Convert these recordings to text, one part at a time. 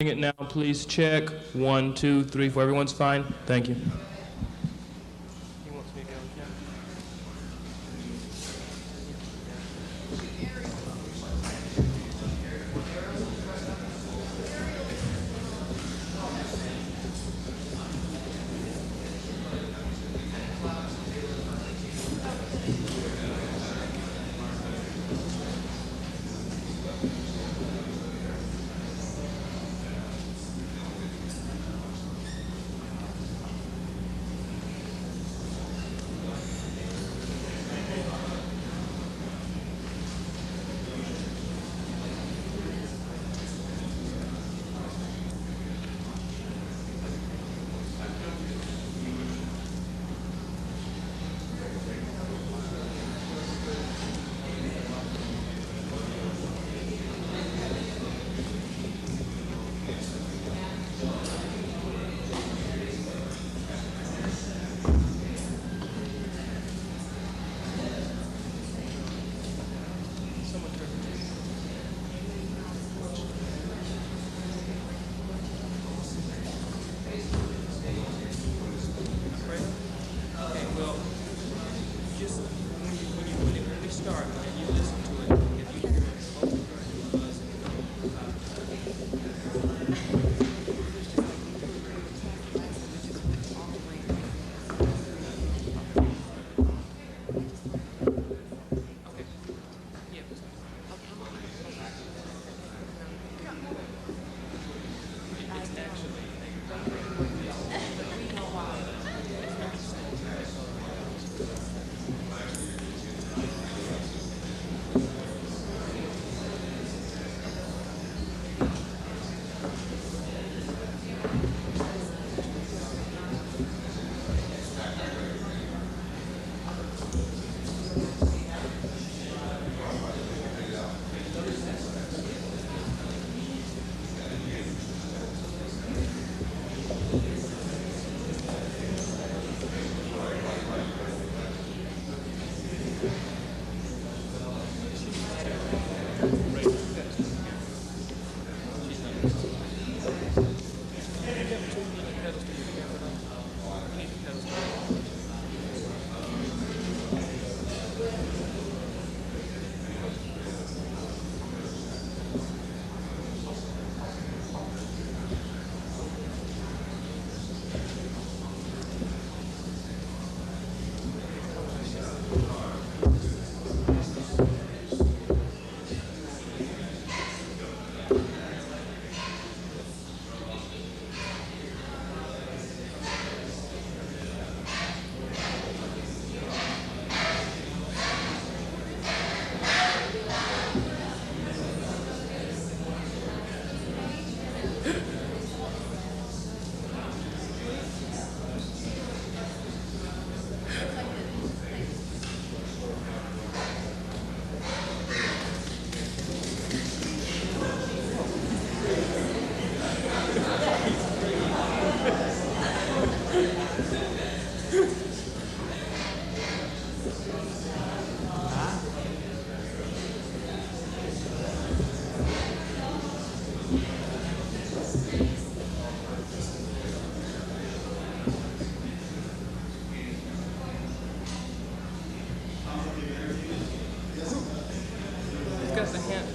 It now, please check. 1, 2, 3, 4. Everyone's fine? Thank you.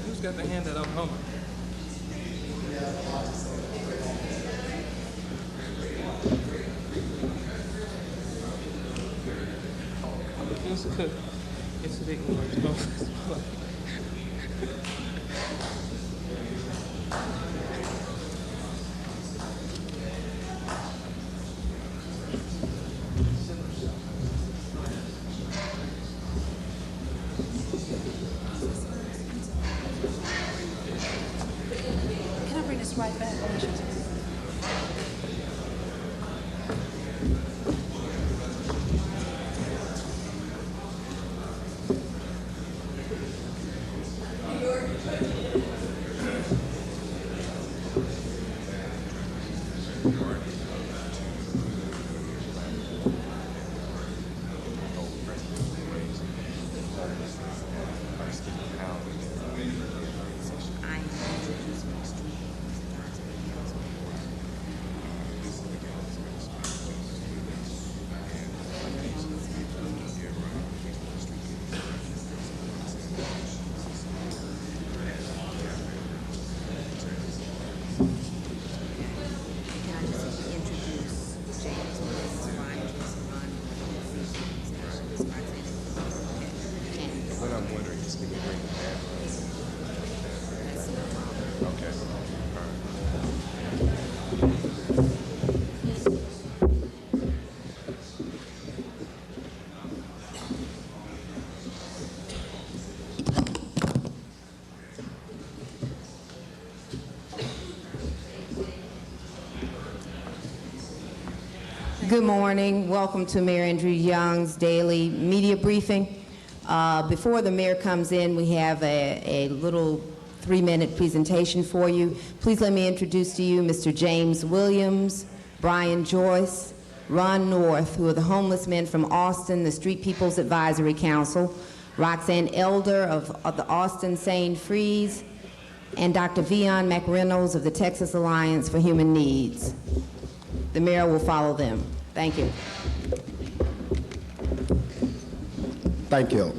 Who's got the hand at Oklahoma? It's a big one. Can I bring this right back? Good morning. Welcome to Mayor Andrew Young's daily media briefing. Before the mayor comes in, we have a little 3-minute presentation for you. Please let me introduce to you Mr. James Williams, Brian Joyce, Ron North, who are the homeless men from Austin, the Street People's Advisory Council, Roxanne Elder of the Austin Sane Freeze, and Dr. Vion McReynolds of the Texas Alliance for Human Needs. The mayor will follow them. Thank you. Thank you.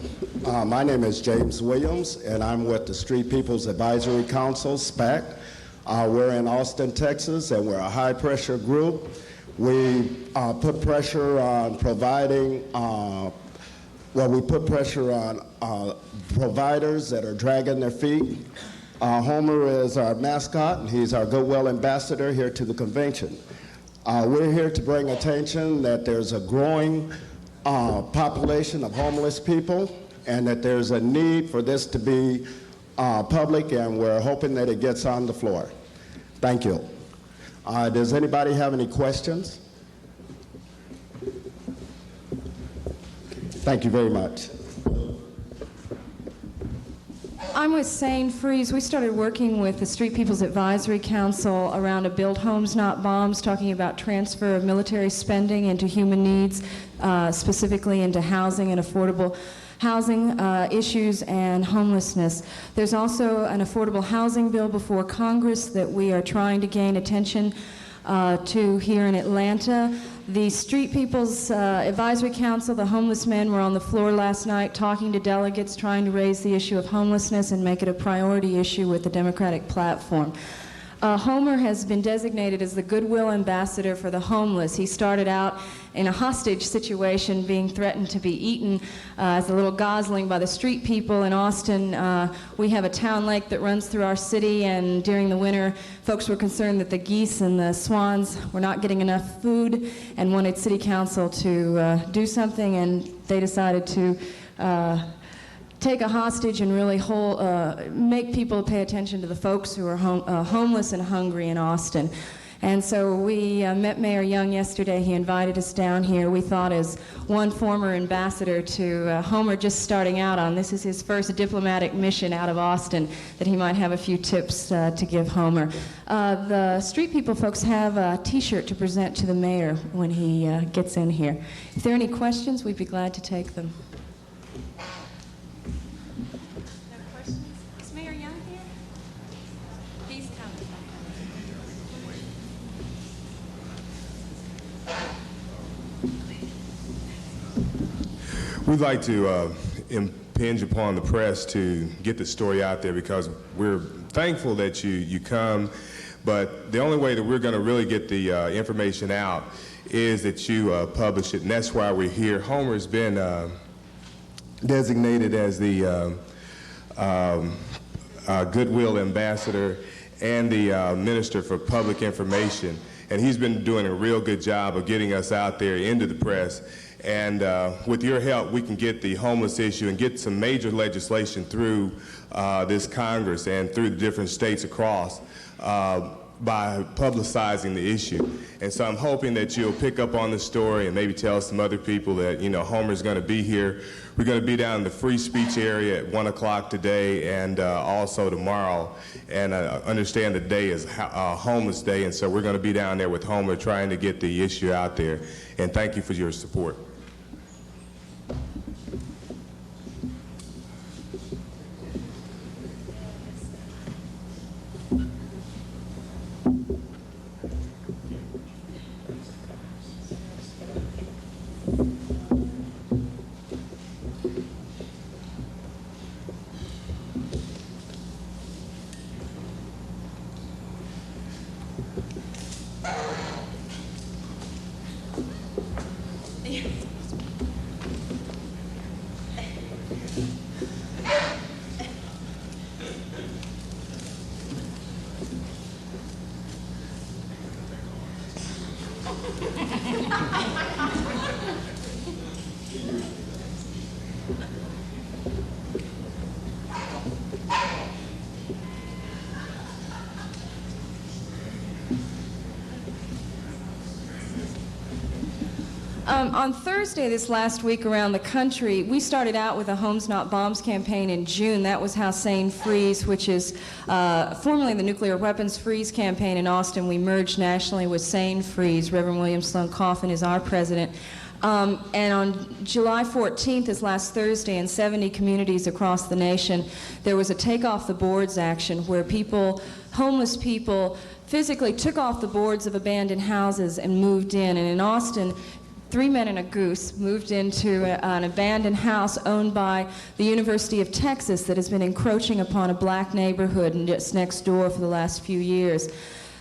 My name is James Williams, and I'm with the Street People's Advisory Council, SPAC. We're in Austin, Texas, and we're a high-pressure group. We put pressure on providing, we put pressure on providers that are dragging their feet. Homer is our mascot, and he's our goodwill ambassador here to the convention. We're here to bring attention that there's a growing population of homeless people and that there's a need for this to be public, and we're hoping that it gets on the floor. Thank you. Does anybody have any questions? Thank you very much. I'm with Sane Freeze. We started working with the Street People's Advisory Council around a Build Homes Not Bombs, talking about transfer of military spending into human needs, specifically into housing and affordable housing issues and homelessness. There's also an affordable housing bill before Congress that we are trying to gain attention to here in Atlanta. The Street People's Advisory Council, the homeless men, were on the floor last night talking to delegates, trying to raise the issue of homelessness and make it a priority issue with the Democratic platform. Homer has been designated as the goodwill ambassador for the homeless. He started out in a hostage situation, being threatened to be eaten as a little gosling by the street people in Austin. We have a town lake that runs through our city, and during the winter, folks were concerned that the geese and the swans were not getting enough food and wanted city council to do something, and they decided to take a hostage and really make people pay attention to the folks who are homeless and hungry in Austin. And so we met Mayor Young yesterday. He invited us down here. We thought, as one former ambassador to Homer just starting out on, this is his first diplomatic mission out of Austin, that he might have a few tips to give Homer. The Street People folks have a T-shirt to present to the mayor when he gets in here. If there are any questions, we'd be glad to take them. We'd like to impinge upon the press to get the story out there, because we're thankful that you come, but the only way that we're going to really get the information out is that you publish it, and that's why we're here. Homer's been designated as the Goodwill Ambassador and the Minister for Public Information, and he's been doing a real good job of getting us out there into the press. And with your help, we can get the homeless issue and get some major legislation through this Congress and through the different states across by publicizing the issue. And so I'm hoping that you'll pick up on the story and maybe tell some other people that, you know, Homer's going to be here. We're going to be down in the free speech area at 1 o'clock today and also tomorrow. And understand the day is Homeless Day, and so we're going to be down there with Homer trying to get the issue out there. And thank you for your support. On Thursday this last week around the country, we started out with a Homes Not Bombs campaign in June. That was how Sane Freeze, which is formerly the Nuclear Weapons Freeze campaign in Austin, we merged nationally with Sane Freeze. Reverend William Sloan Coffin is our president. And on July 14th, this last Thursday, in 70 communities across the nation, there was a Take Off the Boards action where people, homeless people, physically took off the boards of abandoned houses and moved in. And in Austin, 3 men and a goose moved into an abandoned house owned by the University of Texas that has been encroaching upon a black neighborhood and just next door for the last few years.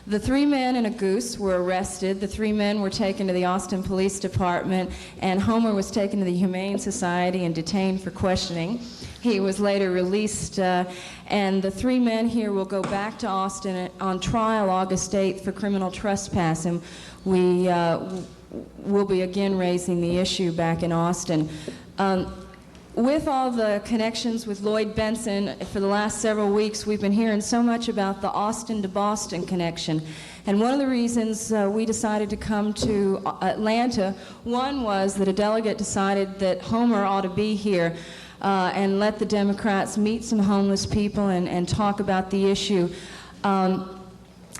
The 3 men and a goose were arrested. The 3 men were taken to the Austin Police Department, and Homer was taken to the Humane Society and detained for questioning. He was later released, and the 3 men here will go back to Austin on trial August 8th for criminal trespass, and we will be again raising the issue back in Austin. With all the connections with Lloyd Benson, for the last several weeks, we've been hearing so much about the Austin to Boston connection. And one of the reasons we decided to come to Atlanta, one was that a delegate decided that Homer ought to be here and let the Democrats meet some homeless people and talk about the issue.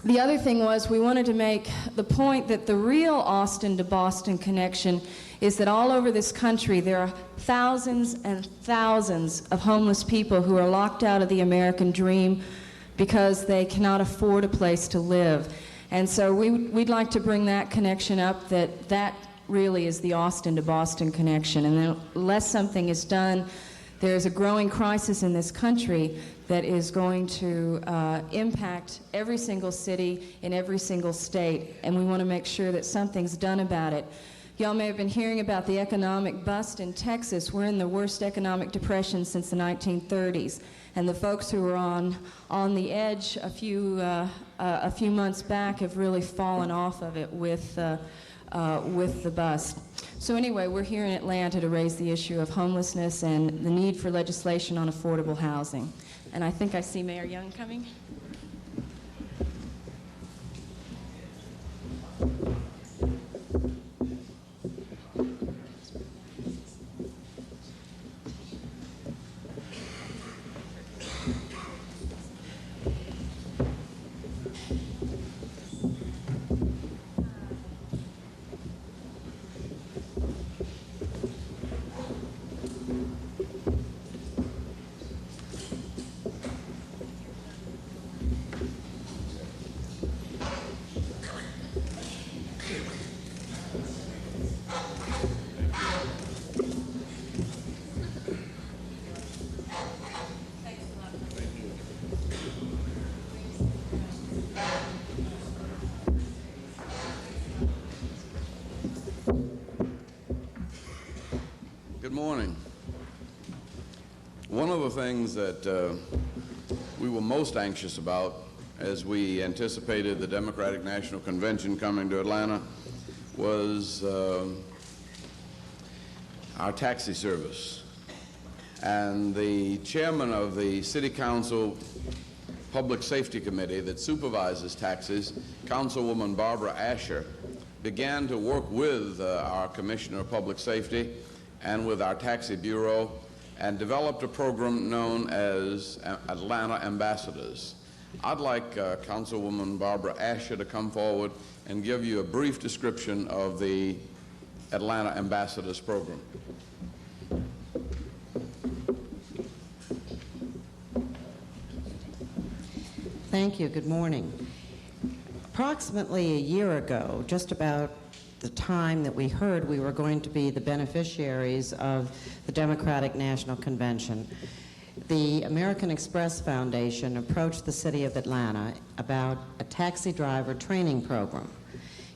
The other thing was we wanted to make the point that the real Austin to Boston connection is that all over this country there are thousands and thousands of homeless people who are locked out of the American dream because they cannot afford a place to live. And so we'd like to bring that connection up, that really is the Austin to Boston connection. And then unless something is done, there's a growing crisis in this country that is going to impact every single city in every single state, and we want to make sure that something's done about it. Y'all may have been hearing about the economic bust in Texas. We're in the worst economic depression since the 1930s, and the folks who were on the edge a few months back have really fallen off of it with the bust. So anyway, we're here in Atlanta to raise the issue of homelessness and the need for legislation on affordable housing. And I think I see Mayor Young coming. Good morning. One of the things that we were most anxious about as we anticipated the Democratic National Convention coming to Atlanta was our taxi service. And the chairman of the City Council Public Safety Committee that supervises taxis, Councilwoman Barbara Asher, began to work with our Commissioner of Public Safety and with our Taxi Bureau and developed a program known as Atlanta Ambassadors. I'd like Councilwoman Barbara Asher to come forward and give you a brief description of the Atlanta Ambassadors program. Thank you. Good morning. Approximately a year ago, just about the time that we heard we were going to be the beneficiaries of the Democratic National Convention, the American Express Foundation approached the city of Atlanta about a taxi driver training program.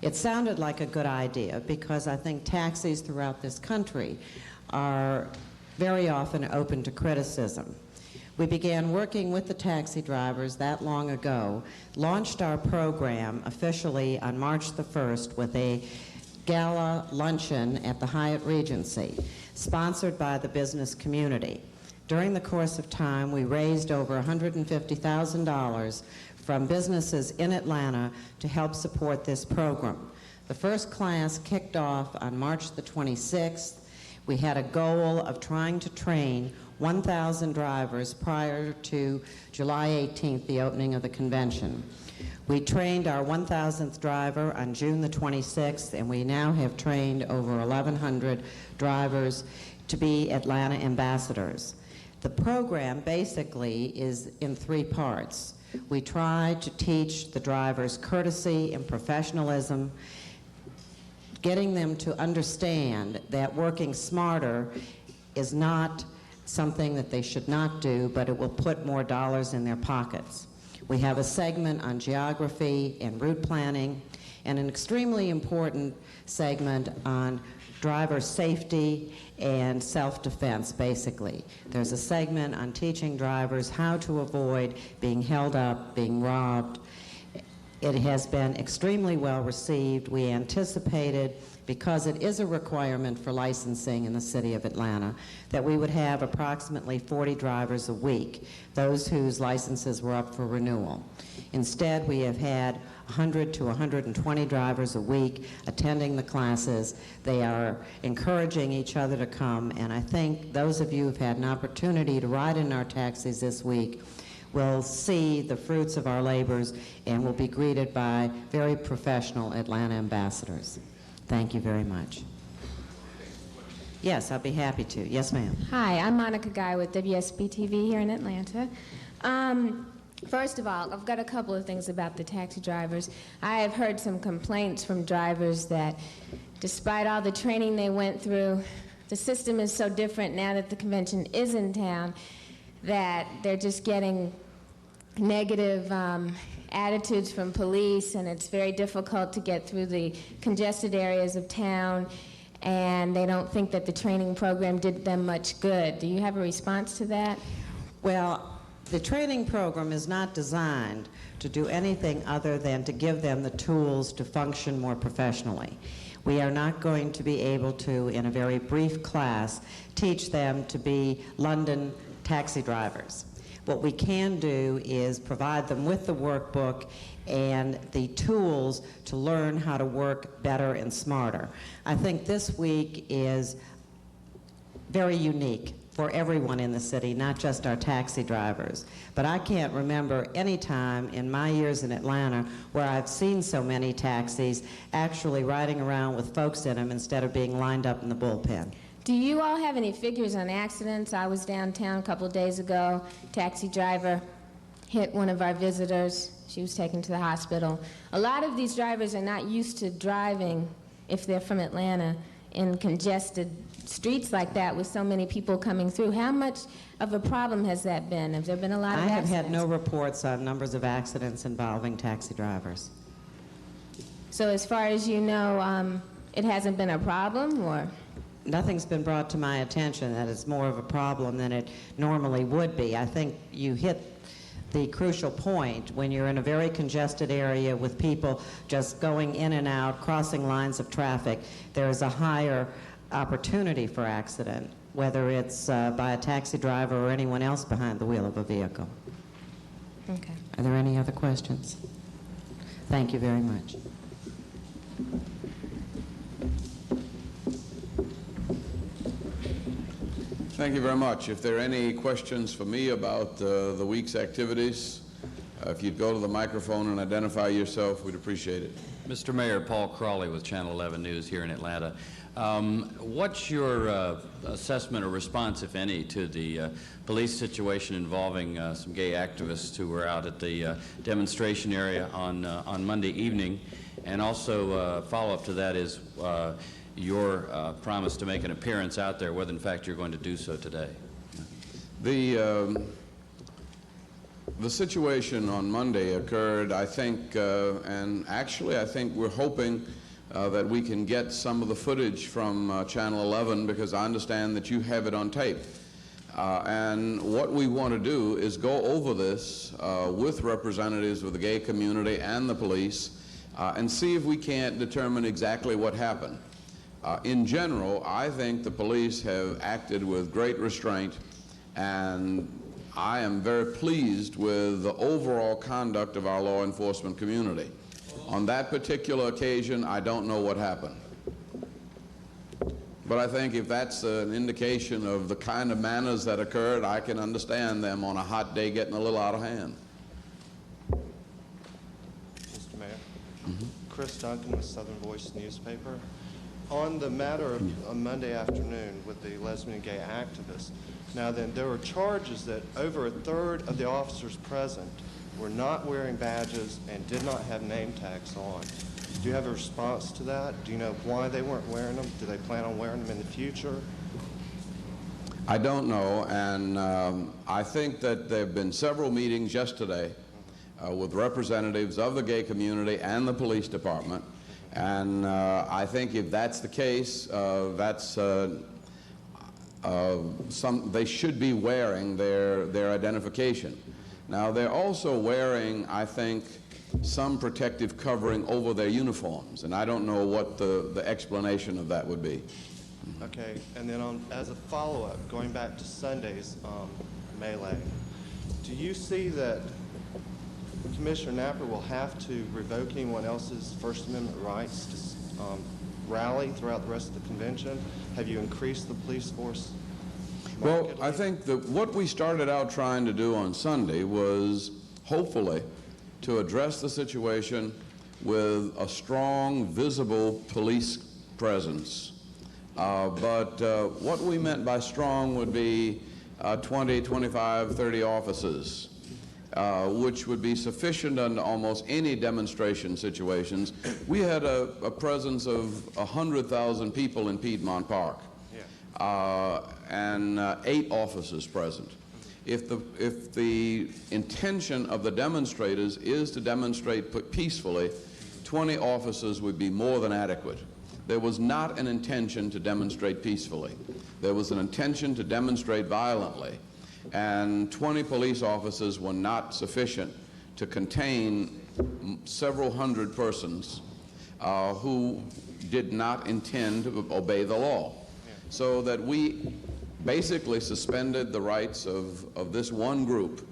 It sounded like a good idea because I think taxis throughout this country are very often open to criticism. We began working with the taxi drivers that long ago, launched our program officially on March the 1st with a gala luncheon at the Hyatt Regency, sponsored by the business community. During the course of time, we raised over $150,000 from businesses in Atlanta to help support this program. The first class kicked off on March the 26th. We had a goal of trying to train 1,000 drivers prior to July 18th, the opening of the convention. We trained our 1,000th driver on June the 26th, and we now have trained over 1,100 drivers to be Atlanta ambassadors. The program basically is in 3 parts. We try to teach the drivers courtesy and professionalism, getting them to understand that working smarter is not something that they should not do, but it will put more dollars in their pockets. We have a segment on geography and route planning, and an extremely important segment on driver safety and self-defense, basically. There's a segment on teaching drivers how to avoid being held up, being robbed. It has been extremely well received. We anticipated, because it is a requirement for licensing in the city of Atlanta, that we would have approximately 40 drivers a week, those whose licenses were up for renewal. Instead, we have had 100 to 120 drivers a week attending the classes. They are encouraging each other to come, and I think those of you who've had an opportunity to ride in our taxis this week will see the fruits of our labors and will be greeted by very professional Atlanta ambassadors. Thank you very much. Yes, I'll be happy to. Yes, ma'am. Hi, I'm Monica Guy with WSB-TV here in Atlanta. First of all, I've got a couple of things about the taxi drivers. I have heard some complaints from drivers that despite all the training they went through, the system is so different now that the convention is in town that they're just getting negative attitudes from police, and it's very difficult to get through the congested areas of town, and they don't think that the training program did them much good. Do you have a response to that? Well, the training program is not designed to do anything other than to give them the tools to function more professionally. We are not going to be able to, in a very brief class, teach them to be London taxi drivers. What we can do is provide them with the workbook and the tools to learn how to work better and smarter. I think this week is very unique for everyone in the city, not just our taxi drivers. But I can't remember any time in my years in Atlanta where I've seen so many taxis actually riding around with folks in them instead of being lined up in the bullpen. Do you all have any figures on accidents? I was downtown a couple of days ago. Taxi driver hit one of our visitors. She was taken to the hospital. A lot of these drivers are not used to driving, if they're from Atlanta, in congested streets like that with so many people coming through. How much of a problem has that been? Have there been a lot of accidents? I have had no reports on numbers of accidents involving taxi drivers. So as far as you know, it hasn't been a problem, or? Nothing's been brought to my attention that it's more of a problem than it normally would be. I think you hit the crucial point when you're in a very congested area with people just going in and out, crossing lines of traffic. There is a higher opportunity for accident, whether it's by a taxi driver or anyone else behind the wheel of a vehicle. Okay. Are there any other questions? Thank you very much. Thank you very much. If there are any questions for me about the week's activities, if you'd go to the microphone and identify yourself, we'd appreciate it. Mr. Mayor, Paul Crawley with Channel 11 News here in Atlanta. What's your assessment or response, if any, to the police situation involving some gay activists who were out at the demonstration area on Monday evening? And also, follow-up to that is your promise to make an appearance out there, whether in fact you're going to do so today. The situation on Monday occurred, I think, and actually I think we're hoping that we can get some of the footage from Channel 11, because I understand that you have it on tape. And what we want to do is go over this with representatives of the gay community and the police and see if we can't determine exactly what happened. In general, I think the police have acted with great restraint, and I am very pleased with the overall conduct of our law enforcement community. On that particular occasion, I don't know what happened. But I think if that's an indication of the kind of manners that occurred, I can understand them on a hot day getting a little out of hand. Mr. Mayor? Chris Duncan with Southern Voice newspaper. On the matter of Monday afternoon with the lesbian and gay activists, now then, there were charges that over a third of the officers present were not wearing badges and did not have name tags on. Do you have a response to that? Do you know why they weren't wearing them? Do they plan on wearing them in the future? I don't know, and I think that there have been several meetings yesterday with representatives of the gay community and the police department, and I think if that's the case, they should be wearing their identification. Now, they're also wearing, I think, some protective covering over their uniforms, and I don't know what the explanation of that would be. Okay, and then as a follow-up, going back to Sunday's melee, do you see that Commissioner Napper will have to revoke anyone else's First Amendment rights to rally throughout the rest of the convention? Have you increased the police force? Well, I think that what we started out trying to do on Sunday was hopefully to address the situation with a strong, visible police presence. But what we meant by strong would be 20, 25, 30 officers, which would be sufficient under almost any demonstration situations. We had a presence of 100,000 people in Piedmont Park, and 8 officers present. If the intention of the demonstrators is to demonstrate peacefully, 20 officers would be more than adequate. There was not an intention to demonstrate peacefully. There was an intention to demonstrate violently, and 20 police officers were not sufficient to contain several hundred persons who did not intend to obey the law. So that we basically suspended the rights of this one group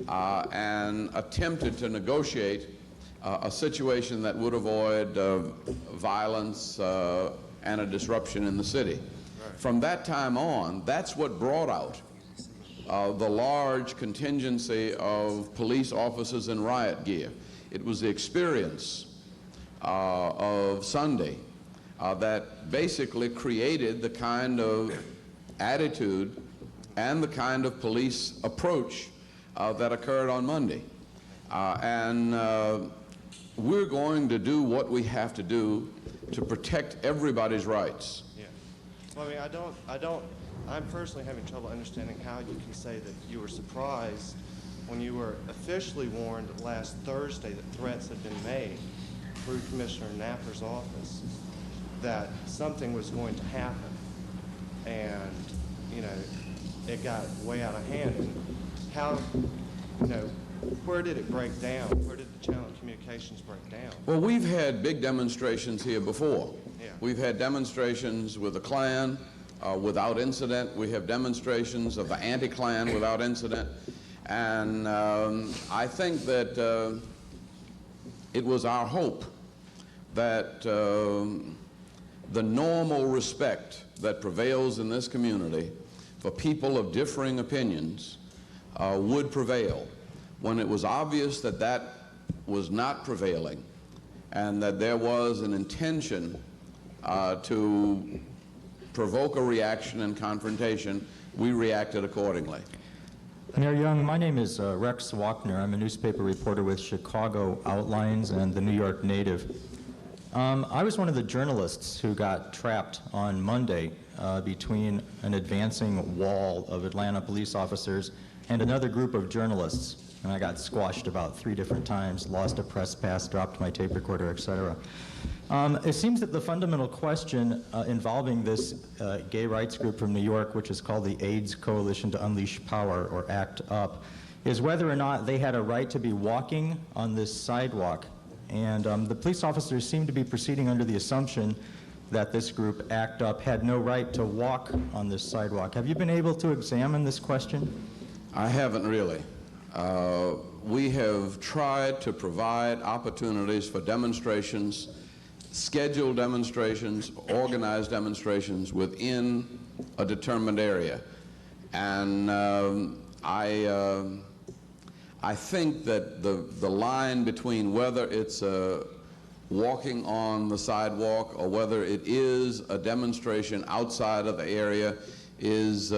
and attempted to negotiate a situation that would avoid violence and a disruption in the city. From that time on, that's what brought out the large contingency of police officers in riot gear. It was the experience of Sunday that basically created the kind of attitude and the kind of police approach that occurred on Monday. We're going to do what we have to do to protect everybody's rights. Yeah. Well, I mean, I'm personally having trouble understanding how you can say that you were surprised when you were officially warned last Thursday that threats had been made through Commissioner Napper's office that something was going to happen, and it got way out of hand. And how, where did it break down? Where did the channel of communications break down? Well, we've had big demonstrations here before. Yeah. We've had demonstrations with the Klan without incident. We have demonstrations of the anti-Klan without incident. And I think that it was our hope that the normal respect that prevails in this community for people of differing opinions would prevail. When it was obvious that that was not prevailing and that there was an intention to provoke a reaction and confrontation, we reacted accordingly. Mayor Young, my name is Rex Walkner. I'm a newspaper reporter with Chicago Outlines and the New York Native. I was one of the journalists who got trapped on Monday between an advancing wall of Atlanta police officers and another group of journalists. And I got squashed about 3 different times, lost a press pass, dropped my tape recorder, etc. It seems that the fundamental question involving this gay rights group from New York, which is called the AIDS Coalition to Unleash Power, or ACT UP, is whether or not they had a right to be walking on this sidewalk. And the police officers seem to be proceeding under the assumption that this group, ACT UP, had no right to walk on this sidewalk. Have you been able to examine this question? I haven't really. we have tried to provide opportunities for demonstrations, scheduled demonstrations, organized demonstrations within a determined area. And I think that the line between whether it's walking on the sidewalk or whether it is a demonstration outside of the area is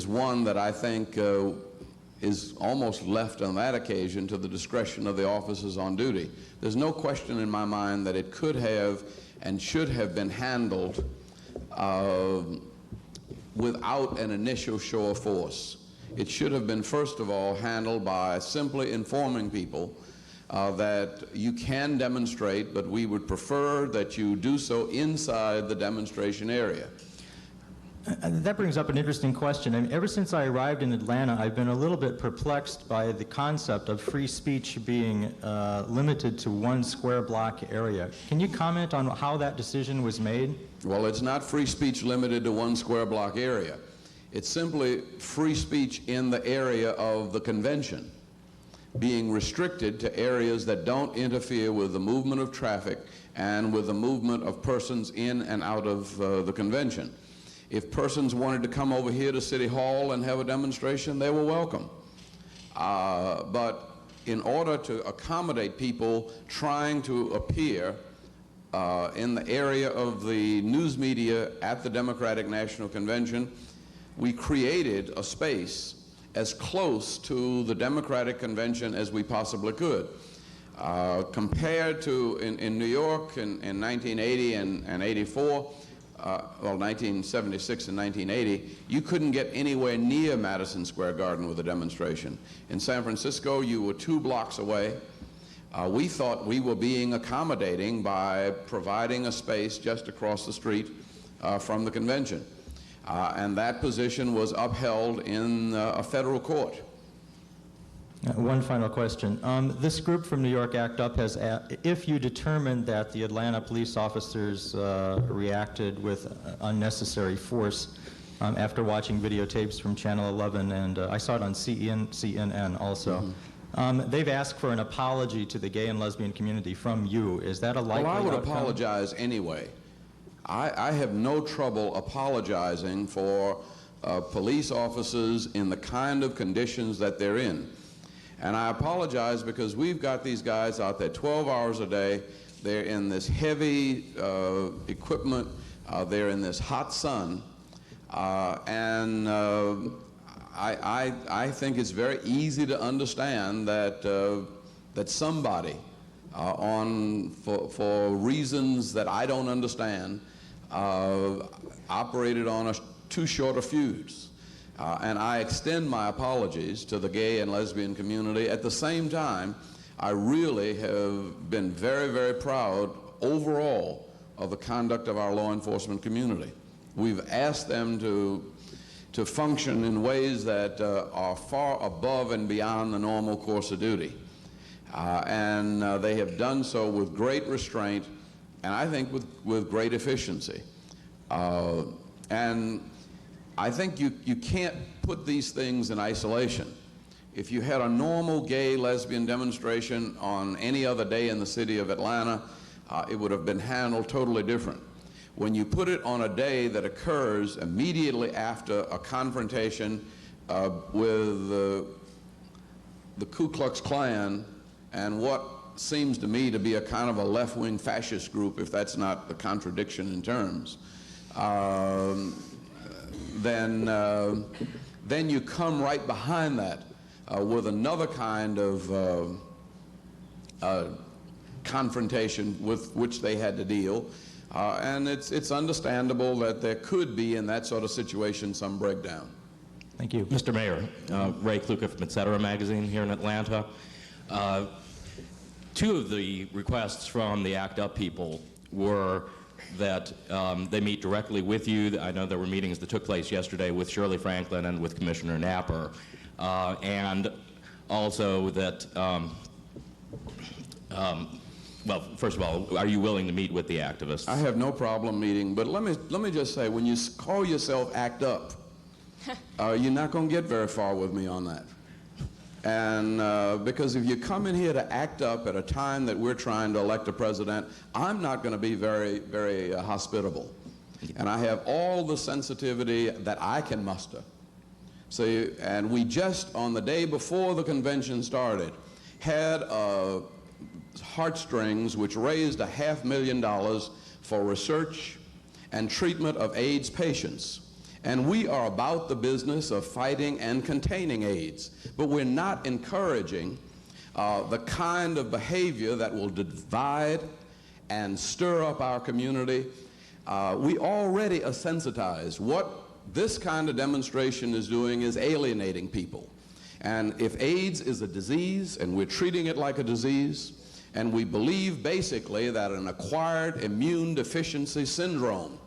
one that I think is almost left on that occasion to the discretion of the officers on duty. There's no question in my mind that it could have and should have been handled without an initial show of force. It should have been, first of all, handled by simply informing people that you can demonstrate, but we would prefer that you do so inside the demonstration area. That brings up an interesting question. I mean, ever since I arrived in Atlanta, I've been a little bit perplexed by the concept of free speech being limited to one square block area. Can you comment on how that decision was made? Well, it's not free speech limited to one square block area. It's simply free speech in the area of the convention being restricted to areas that don't interfere with the movement of traffic and with the movement of persons in and out of the convention. If persons wanted to come over here to City Hall and have a demonstration, they were welcome. But in order to accommodate people trying to appear in the area of the news media at the Democratic National Convention, we created a space as close to the Democratic Convention as we possibly could. Compared to in New York in 1980 and 84, well, 1976 and 1980, you couldn't get anywhere near Madison Square Garden with a demonstration. In San Francisco, you were 2 blocks away. We thought we were being accommodating by providing a space just across the street from the convention. And that position was upheld in a federal court. One final question. This group from New York ACT UP has, if you determined that the Atlanta police officers reacted with unnecessary force after watching videotapes from Channel 11, and I saw it on CNN also, they've asked for an apology to the gay and lesbian community from you. Is that a likely outcome? Well, I would apologize anyway. I have no trouble apologizing for police officers in the kind of conditions that they're in. And I apologize because we've got these guys out there 12 hours a day. They're in this heavy equipment. They're in this hot sun. And I think it's very easy to understand that, that somebody, for reasons that I don't understand, operated on too short a fuse. And I extend my apologies to the gay and lesbian community. At the same time, I really have been very, very proud overall of the conduct of our law enforcement community. We've asked them to function in ways that are far above and beyond the normal course of duty. And they have done so with great restraint, and I think with great efficiency. And I think you can't put these things in isolation. If you had a normal gay lesbian demonstration on any other day in the city of Atlanta, it would have been handled totally different. When you put it on a day that occurs immediately after a confrontation with the Ku Klux Klan and what seems to me to be a kind of a left-wing fascist group, if that's not a contradiction in terms, then you come right behind that with another kind of confrontation with which they had to deal. And it's understandable that there could be, in that sort of situation, some breakdown. Thank you. Mr. Mayor, Ray Kluka from Etc. magazine here in Atlanta. 2 of the requests from the ACT UP people were that they meet directly with you. I know there were meetings that took place yesterday with Shirley Franklin and with Commissioner Napper. And also that, well, first of all, are you willing to meet with the activists? I have no problem meeting, but let me just say, when you call yourself ACT UP, you're not going to get very far with me on that. And because if you come in here to act up at a time that we're trying to elect a president, I'm not going to be very, very hospitable. And I have all the sensitivity that I can muster. See, and we just, on the day before the convention started, had heartstrings which raised $500,000 for research and treatment of AIDS patients. And we are about the business of fighting and containing AIDS, but we're not encouraging the kind of behavior that will divide and stir up our community. We already are sensitized. What this kind of demonstration is doing is alienating people. And if AIDS is a disease, and we're treating it like a disease, and we believe basically that an acquired immune deficiency syndrome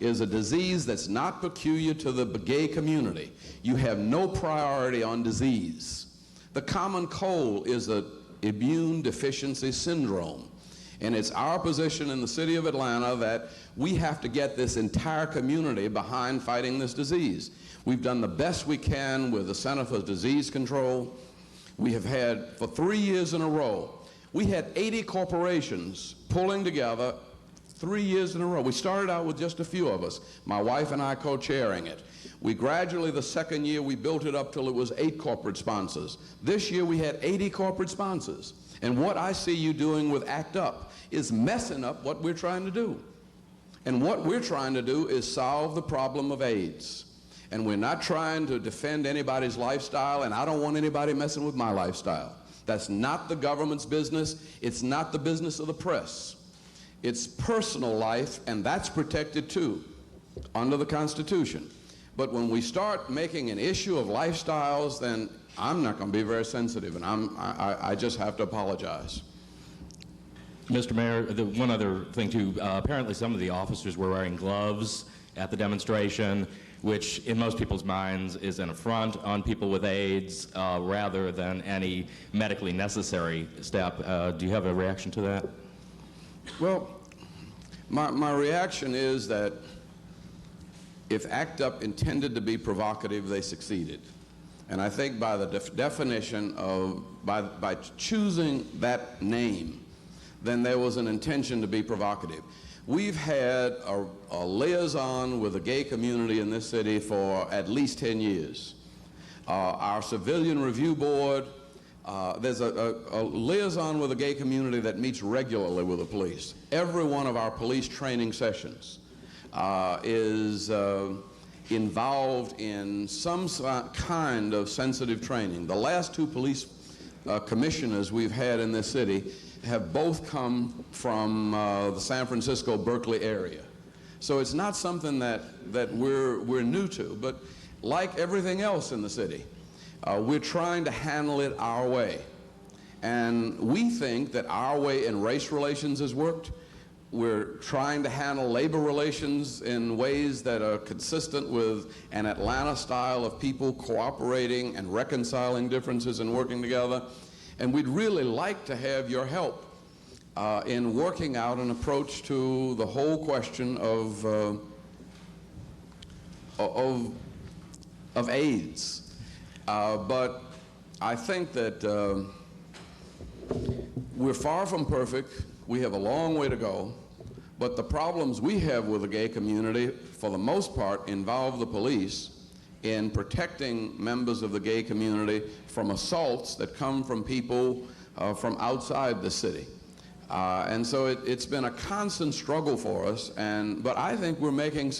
is a disease that's not peculiar to the gay community, you have no priority on disease. The common cold is an immune deficiency syndrome. And it's our position in the city of Atlanta that we have to get this entire community behind fighting this disease. We've done the best we can with the Center for Disease Control. We have had, for 3 years in a row, we had 80 corporations pulling together 3 years in a row. We started out with just a few of us, my wife and I co-chairing it. We gradually, the second year, we built it up till it was 8 corporate sponsors. This year we had 80 corporate sponsors. And what I see you doing with ACT UP is messing up what we're trying to do. And what we're trying to do is solve the problem of AIDS. And we're not trying to defend anybody's lifestyle, and I don't want anybody messing with my lifestyle. That's not the government's business. It's not the business of the press. It's personal life, and that's protected too under the Constitution. But when we start making an issue of lifestyles, then I'm not going to be very sensitive, and I just have to apologize. Mr. Mayor, one other thing too, apparently some of the officers were wearing gloves at the demonstration, which in most people's minds is an affront on people with AIDS rather than any medically necessary step. Do you have a reaction to that? Well, my reaction is that if ACT UP intended to be provocative, they succeeded. And I think by the definition of, by choosing that name, then there was an intention to be provocative. We've had a liaison with the gay community in this city for at least 10 years. Our Civilian Review Board, there's a liaison with the gay community that meets regularly with the police. Every one of our police training sessions is involved in some kind of sensitive training. The last 2 police commissioners we've had in this city have both come from the San Francisco, Berkeley area. So it's not something that we're new to, but like everything else in the city, we're trying to handle it our way. And we think that our way in race relations has worked. We're trying to handle labor relations in ways that are consistent with an Atlanta style of people cooperating and reconciling differences and working together. And we'd really like to have your help in working out an approach to the whole question of AIDS. But I think that we're far from perfect. We have a long way to go. But the problems we have with the gay community, for the most part, involve the police in protecting members of the gay community from assaults that come from people from outside the city. And so it's been a constant struggle for us, but I think we're making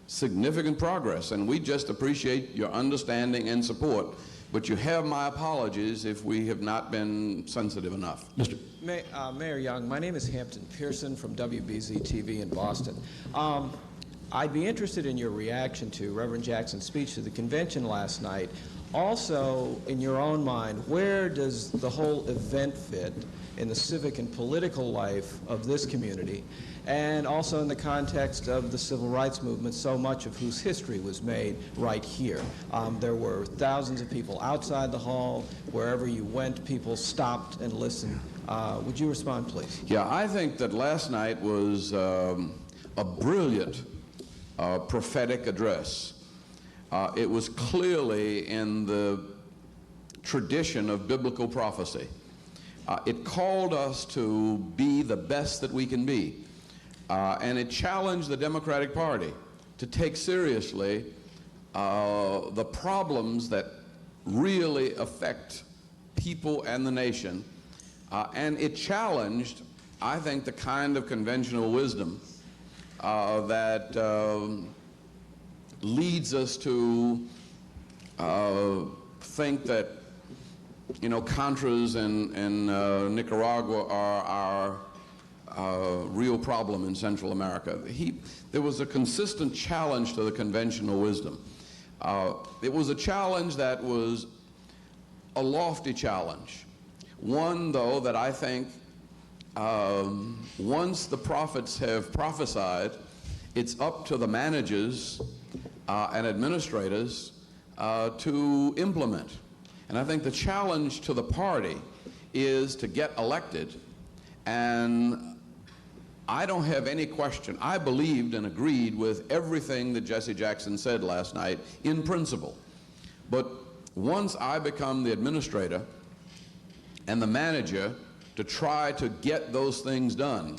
significant progress, and we just appreciate your understanding and support. But you have my apologies if we have not been sensitive enough. Mr. Mayor Young, my name is Hampton Pearson from WBZ TV in Boston. I'd be interested in your reaction to Reverend Jackson's speech to the convention last night. Also, in your own mind, where does the whole event fit in the civic and political life of this community, and also in the context of the civil rights movement, so much of whose history was made right here? There were thousands of people outside the hall. Wherever you went, people stopped and listened. Would you respond, please? Yeah, I think that last night was a brilliant prophetic address. It was clearly in the tradition of biblical prophecy. It called us to be the best that we can be. And it challenged the Democratic Party to take seriously the problems that really affect people and the nation. And it challenged, I think, the kind of conventional wisdom that leads us to think that, you know, Contras in Nicaragua are our real problem in Central America. There was a consistent challenge to the conventional wisdom. It was a challenge that was a lofty challenge. One, though, that I think once the prophets have prophesied, it's up to the managers and administrators to implement. And I think the challenge to the party is to get elected. And I don't have any question. I believed and agreed with everything that Jesse Jackson said last night in principle. But once I become the administrator and the manager to try to get those things done,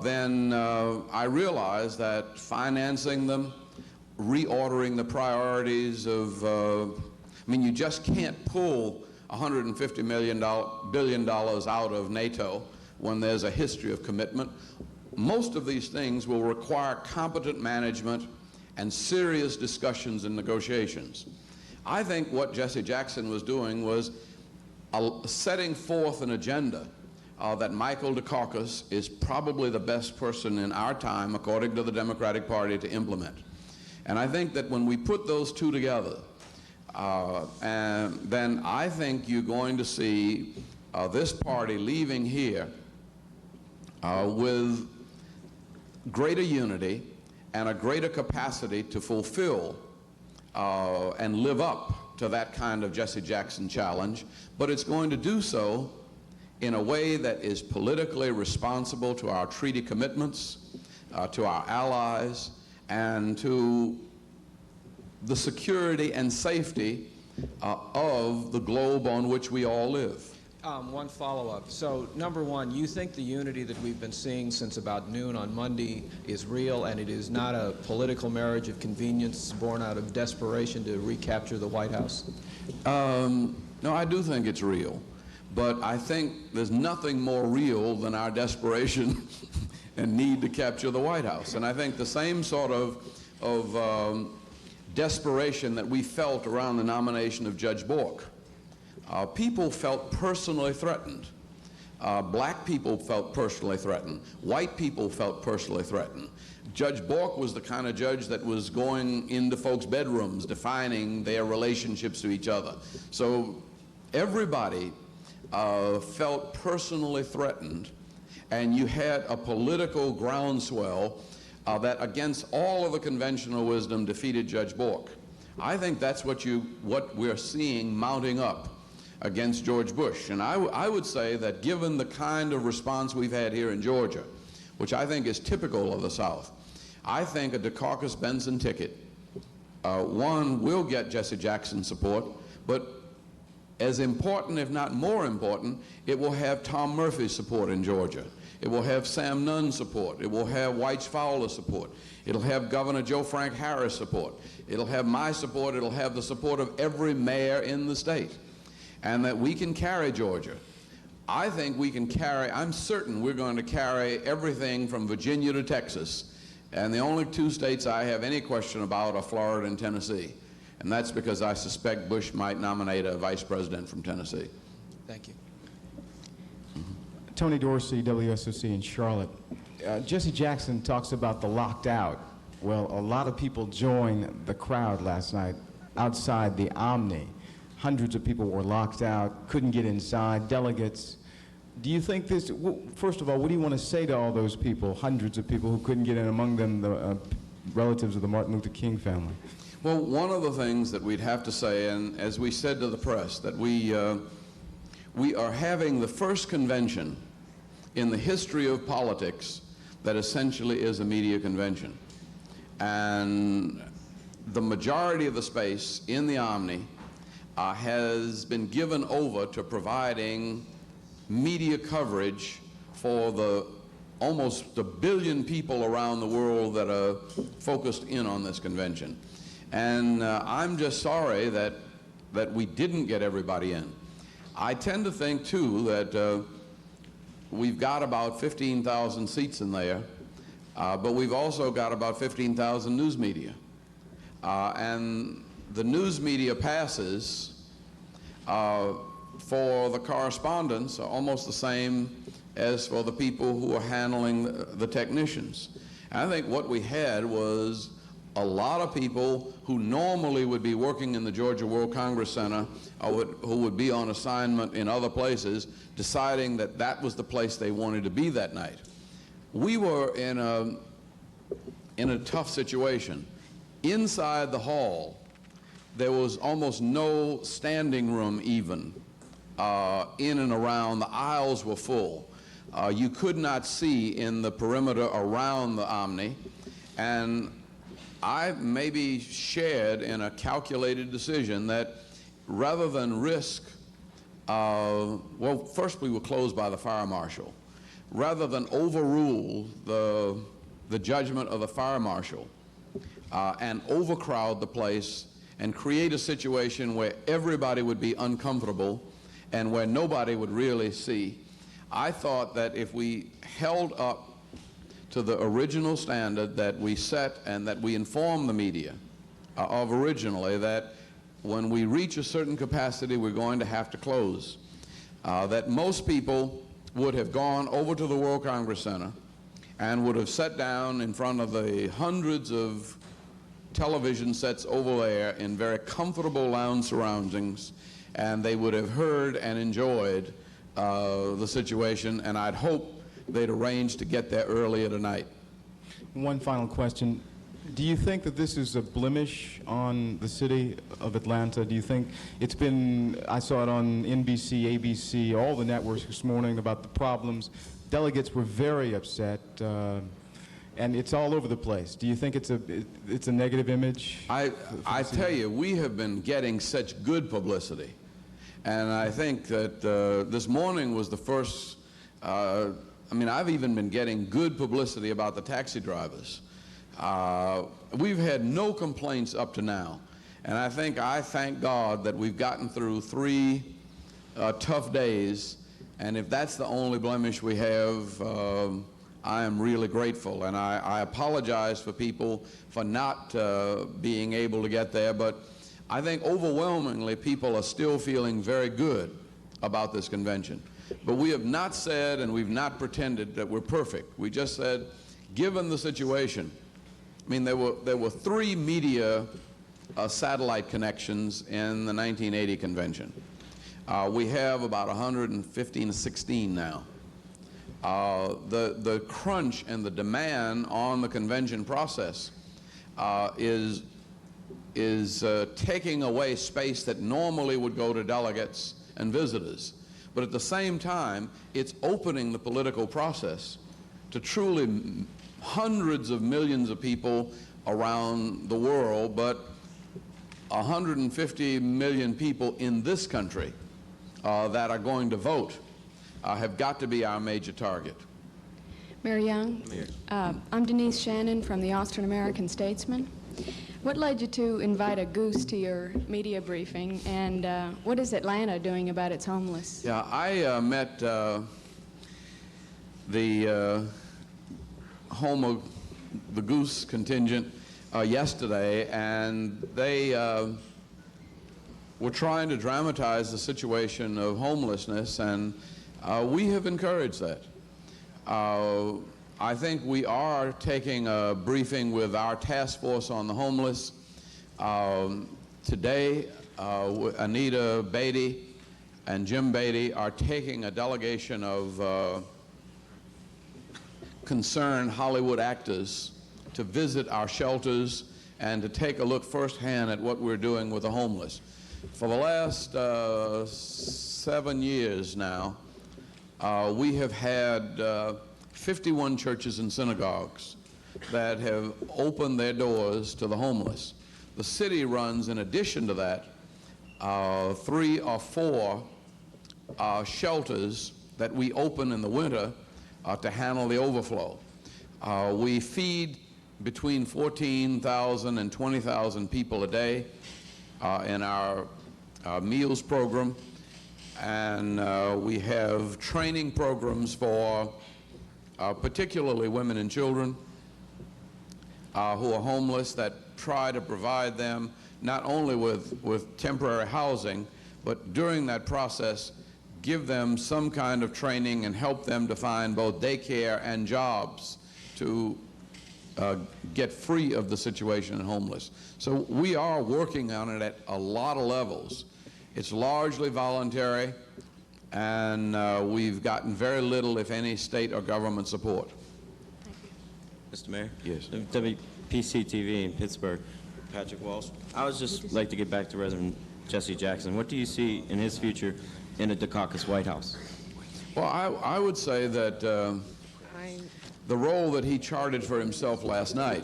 then I realize that financing them, reordering the priorities of, I mean, you just can't pull $150 billion out of NATO when there's a history of commitment. Most of these things will require competent management and serious discussions and negotiations. I think what Jesse Jackson was doing was setting forth an agenda that Michael Dukakis is probably the best person in our time, according to the Democratic Party, to implement. And I think that when we put those two together, and then I think you're going to see this party leaving here with greater unity and a greater capacity to fulfill and live up to that kind of Jesse Jackson challenge, but it's going to do so in a way that is politically responsible to our treaty commitments, to our allies, and to the security and safety of the globe on which we all live. One follow-up. So, number one, you think the unity that we've been seeing since about noon on Monday is real, and it is not a political marriage of convenience born out of desperation to recapture the White House? No, I do think it's real. But I think there's nothing more real than our desperation and need to capture the White House. And I think the same sort of desperation that we felt around the nomination of Judge Bork. People felt personally threatened. Black people felt personally threatened. White people felt personally threatened. Judge Bork was the kind of judge that was going into folks' bedrooms, defining their relationships to each other. So everybody felt personally threatened, and you had a political groundswell that, against all of the conventional wisdom, defeated Judge Bork. I think that's what we're seeing mounting up against George Bush. And I would say that given the kind of response we've had here in Georgia, which I think is typical of the South, I think a Dukakis-Benson ticket, one, will get Jesse Jackson support, but as important, if not more important, it will have Tom Murphy's support in Georgia. It will have Sam Nunn's support. It will have White's Fowler's support. It'll have Governor Joe Frank Harris' support. It'll have my support. It'll have the support of every mayor in the state. And that we can carry Georgia. I think we can carry, I'm certain we're going to carry everything from Virginia to Texas. And the only two states I have any question about are Florida and Tennessee. And that's because I suspect Bush might nominate a vice president from Tennessee. Thank you. Tony Dorsey, WSOC in Charlotte. Jesse Jackson talks about the locked out. Well, a lot of people joined the crowd last night outside the Omni. Hundreds of people were locked out, couldn't get inside, delegates. Do you think this, first of all, what do you want to say to all those people, hundreds of people who couldn't get in, among them the relatives of the Martin Luther King family? Well, one of the things that we'd have to say, and as we said to the press, that we are having the first convention in the history of politics that essentially is a media convention. And the majority of the space in the Omni has been given over to providing media coverage for the almost 1 billion people around the world that are focused in on this convention. And I'm just sorry that we didn't get everybody in. I tend to think, too, that we've got about 15,000 seats in there, but we've also got about 15,000 news media. And the news media passes for the correspondents are almost the same as for the people who are handling the technicians. And I think what we had was a lot of people who normally would be working in the Georgia World Congress Center or who would be on assignment in other places deciding that that was the place they wanted to be that night. We were in a tough situation. Inside the hall, there was almost no standing room even in and around. The aisles were full. You could not see in the perimeter around the Omni, and I maybe shared in a calculated decision that rather than risk, well, first we were closed by the fire marshal. Rather than overrule the judgment of the fire marshal and overcrowd the place and create a situation where everybody would be uncomfortable and where nobody would really see, I thought that if we held up to the original standard that we set and that we informed the media of originally, that when we reach a certain capacity we're going to have to close, that most people would have gone over to the World Congress Center and would have sat down in front of the hundreds of television sets over there in very comfortable lounge surroundings, and they would have heard and enjoyed the situation, and I'd hope they'd arrange to get there earlier tonight. One final question. Do you think that this is a blemish on the city of Atlanta? Do you think it's been, I saw it on NBC, ABC, all the networks this morning about the problems. Delegates were very upset, and it's all over the place. Do you think it's a negative image? I tell you, we have been getting such good publicity. And I think that this morning was the first, I mean, I've even been getting good publicity about the taxi drivers. We've had no complaints up to now. And I thank God that we've gotten through 3 tough days. And if that's the only blemish we have, I am really grateful. And I apologize for people for not being able to get there. But I think overwhelmingly people are still feeling very good about this convention. But we have not said and we've not pretended that we're perfect. We just said, given the situation, I mean, there were 3 media satellite connections in the 1980 convention. We have about 115, 16 now. The crunch and the demand on the convention process is taking away space that normally would go to delegates and visitors. But at the same time, it's opening the political process to truly hundreds of millions of people around the world, but 150 million people in this country that are going to vote have got to be our major target. Mayor Young, I'm Denise Shannon from the Austin American Statesman. What led you to invite a goose to your media briefing, and what is Atlanta doing about its homeless? Yeah, I met the home of the goose contingent yesterday, and they were trying to dramatize the situation of homelessness, and we have encouraged that. I think we are taking a briefing with our task force on the homeless. Today, Anita Beatty and Jim Beatty are taking a delegation of concerned Hollywood actors to visit our shelters and to take a look firsthand at what we're doing with the homeless. For the last 7 years now, we have had 51 churches and synagogues that have opened their doors to the homeless. The city runs, in addition to that, 3 or 4 shelters that we open in the winter to handle the overflow. We feed between 14,000 and 20,000 people a day in our meals program, and we have training programs for particularly women and children who are homeless, that try to provide them not only with temporary housing, but during that process give them some kind of training and help them to find both daycare and jobs to get free of the situation in homeless. So we are working on it at a lot of levels. It's largely voluntary, and we've gotten very little, if any, state or government support. Mr. Mayor? Yes. WPC-TV in Pittsburgh, Patrick Walsh. I would just like to get back to Reverend Jesse Jackson. What do you see in his future in the Dukakis White House? Well, I would say that the role that he charted for himself last night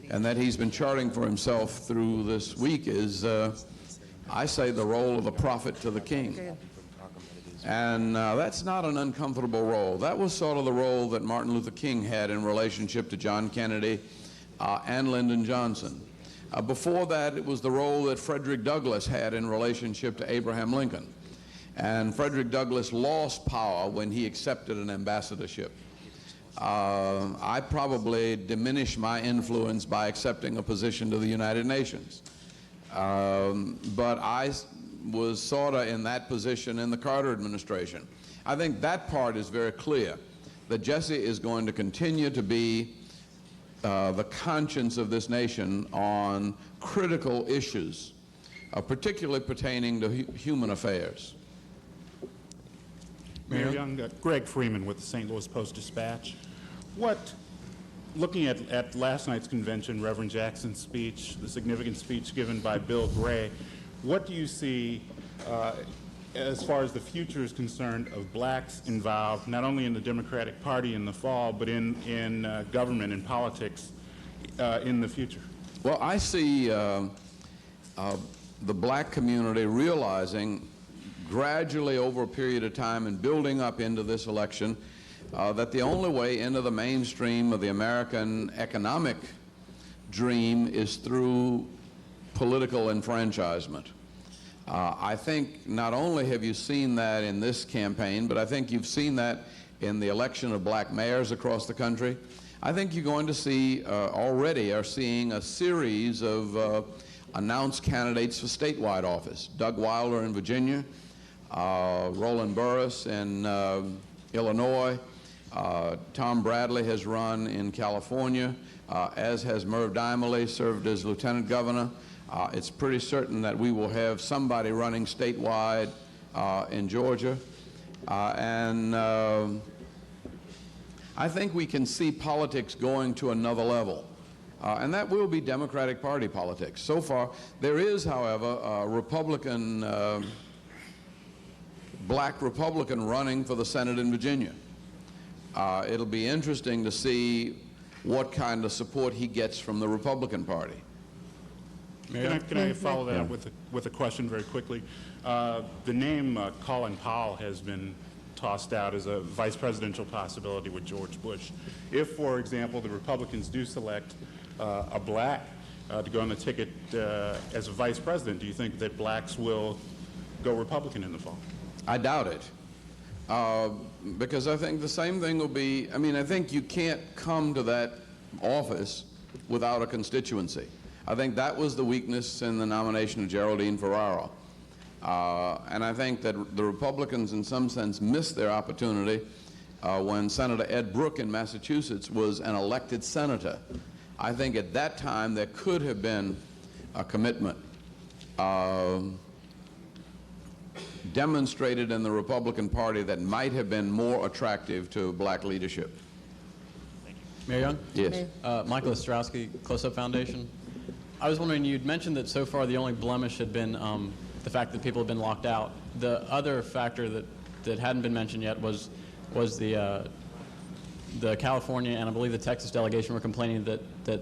and that he's been charting for himself through this week is, I say, the role of a prophet to the king. And that's not an uncomfortable role. That was sort of the role that Martin Luther King had in relationship to John Kennedy and Lyndon Johnson. Before that, it was the role that Frederick Douglass had in relationship to Abraham Lincoln. And Frederick Douglass lost power when he accepted an ambassadorship. I probably diminished my influence by accepting a position to the United Nations. But I was sort of in that position in the Carter administration. I think that part is very clear, that Jesse is going to continue to be the conscience of this nation on critical issues, particularly pertaining to human affairs. Mayor Young, Greg Freeman with the St. Louis Post-Dispatch. Looking at last night's convention, Reverend Jackson's speech, the significant speech given by Bill Gray, what do you see as far as the future is concerned of blacks involved, not only in the Democratic Party in the fall, but in government and politics in the future? Well, I see the black community realizing gradually over a period of time and building up into this election that the only way into the mainstream of the American economic dream is through political enfranchisement. I think not only have you seen that in this campaign, but I think you've seen that in the election of black mayors across the country. I think you're going to see, already are seeing a series of announced candidates for statewide office. Doug Wilder in Virginia, Roland Burris in Illinois, Tom Bradley has run in California, as has Merv Dymally, served as lieutenant governor. It's pretty certain that we will have somebody running statewide in Georgia. And I think we can see politics going to another level. And that will be Democratic Party politics. So far, there is, however, a Republican, black Republican running for the Senate in Virginia. It'll be interesting to see what kind of support he gets from the Republican Party. Can I follow that with a question very quickly? The name Colin Powell has been tossed out as a vice presidential possibility with George Bush. If, for example, the Republicans do select a black to go on the ticket as a vice president, do you think that blacks will go Republican in the fall? I doubt it. Because I think the same thing will be, I mean, I think you can't come to that office without a constituency. I think that was the weakness in the nomination of Geraldine Ferraro. And I think that the Republicans, in some sense, missed their opportunity when Senator Ed Brooke in Massachusetts was an elected senator. I think at that time there could have been a commitment demonstrated in the Republican Party that might have been more attractive to black leadership. Mayor Young? Yes. Michael Ostrowski, Close-Up Foundation. I was wondering, you'd mentioned that so far the only blemish had been the fact that people have been locked out. The other factor that hadn't been mentioned yet was the California and I believe the Texas delegation were complaining that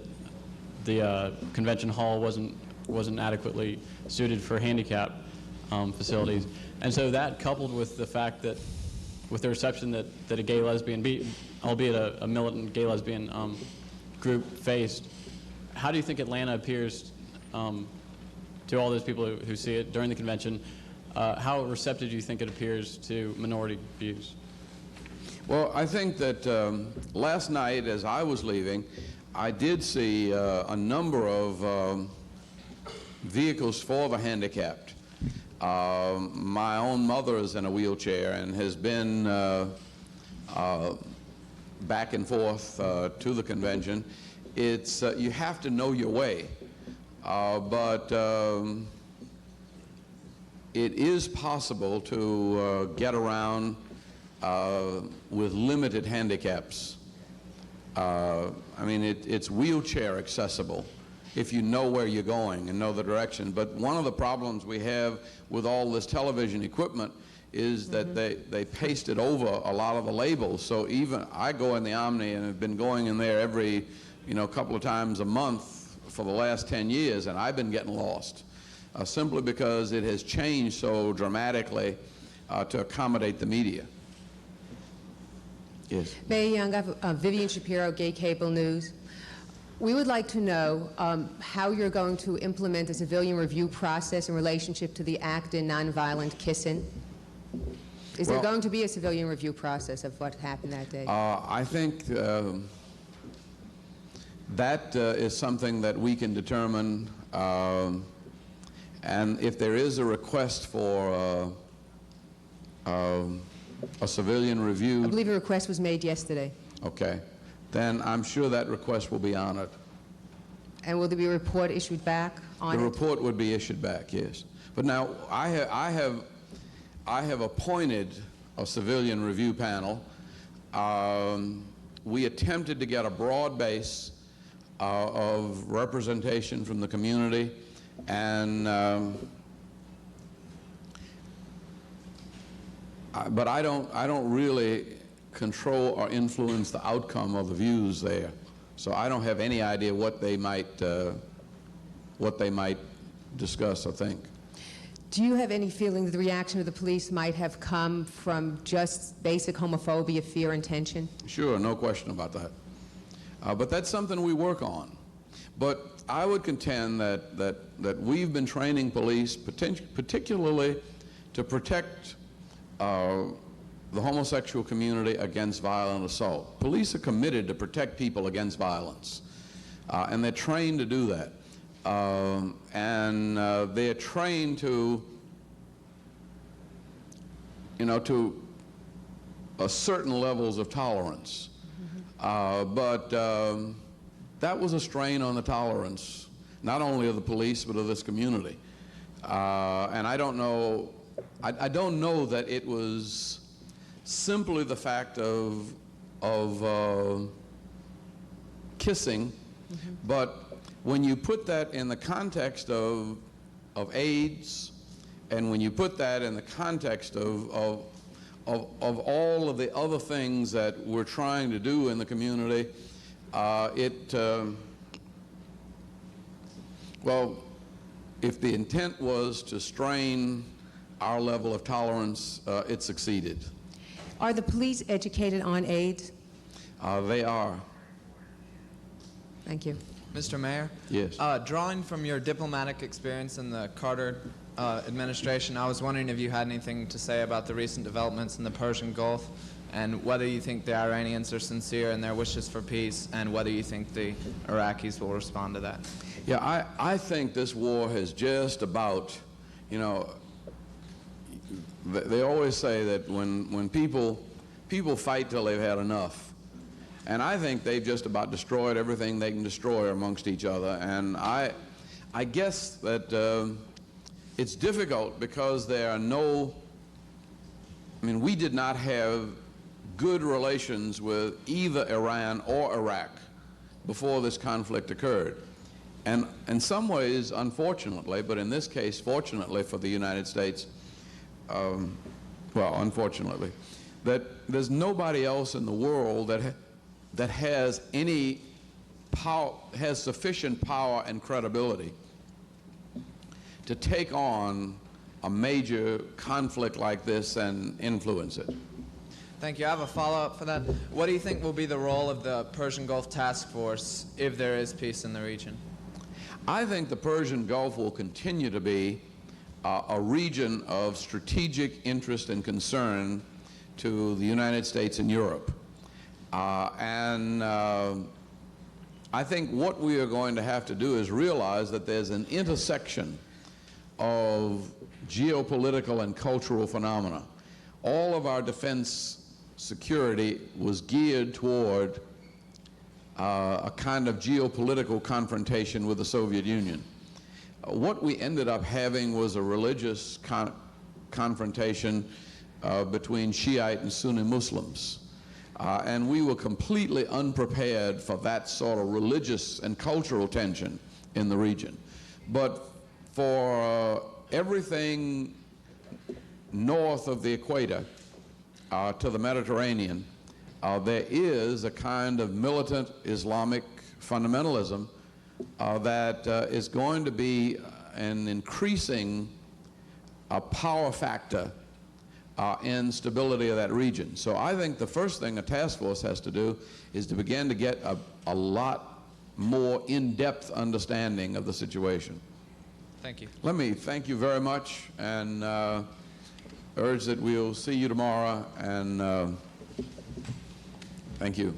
the convention hall wasn't adequately suited for handicap facilities. And so that, coupled with the fact that, with the reception that a gay lesbian, albeit a militant gay lesbian group faced, how do you think Atlanta appears to all those people who see it during the convention? How receptive do you think it appears to minority views? Well, I think that last night, as I was leaving, I did see a number of vehicles for the handicapped. My own mother is in a wheelchair and has been back and forth to the convention. It's you have to know your way, but it is possible to get around with limited handicaps. I mean, it's wheelchair accessible if you know where you're going and know the direction. But one of the problems we have with all this television equipment is that they pasted over a lot of the labels. So even I go in the Omni and have been going in there every, couple of times a month for the last 10 years, and I've been getting lost simply because it has changed so dramatically to accommodate the media. Yes. Mayor Young, I'm Vivian Shapiro, Gay Cable News. We would like to know how you're going to implement a civilian review process in relationship to the act in nonviolent kissing. Is there going to be a civilian review process of what happened that day? I think that is something that we can determine, and if there is a request for a civilian review. I believe a request was made yesterday. Okay. Then I'm sure that request will be honored. And will there be a report issued back on it? The report would be issued back, yes. But now I have appointed a civilian review panel. We attempted to get a broad base of representation from the community, and but I don't really control or influence the outcome of the views there. So I don't have any idea what they might discuss or think. Do you have any feeling that the reaction of the police might have come from just basic homophobia, fear, and tension? Sure, no question about that. But that's something we work on. But I would contend that we've been training police particularly to protect the homosexual community against violent assault. Police are committed to protect people against violence, and they're trained to do that. And they're trained to, to certain levels of tolerance. But that was a strain on the tolerance, not only of the police, but of this community. And I don't know that it was simply the fact of kissing, but when you put that in the context of AIDS, and when you put that in the context of all of the other things that we're trying to do in the community, well, if the intent was to strain our level of tolerance, it succeeded. Are the police educated on AIDS? They are. Thank you. Mr. Mayor? Yes. Drawing from your diplomatic experience in the Carter administration, I was wondering if you had anything to say about the recent developments in the Persian Gulf, and whether you think the Iranians are sincere in their wishes for peace, and whether you think the Iraqis will respond to that. Yeah, I think this war has just about, they always say that when people fight till they've had enough. And I think they've just about destroyed everything they can destroy amongst each other. And I guess that it's difficult because there are we did not have good relations with either Iran or Iraq before this conflict occurred. And in some ways, unfortunately, but in this case, fortunately for the United States, well, unfortunately, that there's nobody else in the world that has any power, has sufficient power and credibility to take on a major conflict like this and influence it. Thank you. I have a follow-up for that. What do you think will be the role of the Persian Gulf Task Force if there is peace in the region? I think the Persian Gulf will continue to be a region of strategic interest and concern to the United States and Europe. I think what we are going to have to do is realize that there's an intersection of geopolitical and cultural phenomena. All of our defense security was geared toward a kind of geopolitical confrontation with the Soviet Union. What we ended up having was a religious confrontation between Shiite and Sunni Muslims. And we were completely unprepared for that sort of religious and cultural tension in the region. But for everything north of the equator to the Mediterranean, there is a kind of militant Islamic fundamentalism that is going to be an increasing power factor in stability of that region. So I think the first thing a task force has to do is to begin to get a lot more in-depth understanding of the situation. Thank you. Let me thank you very much and urge that we'll see you tomorrow, and thank you.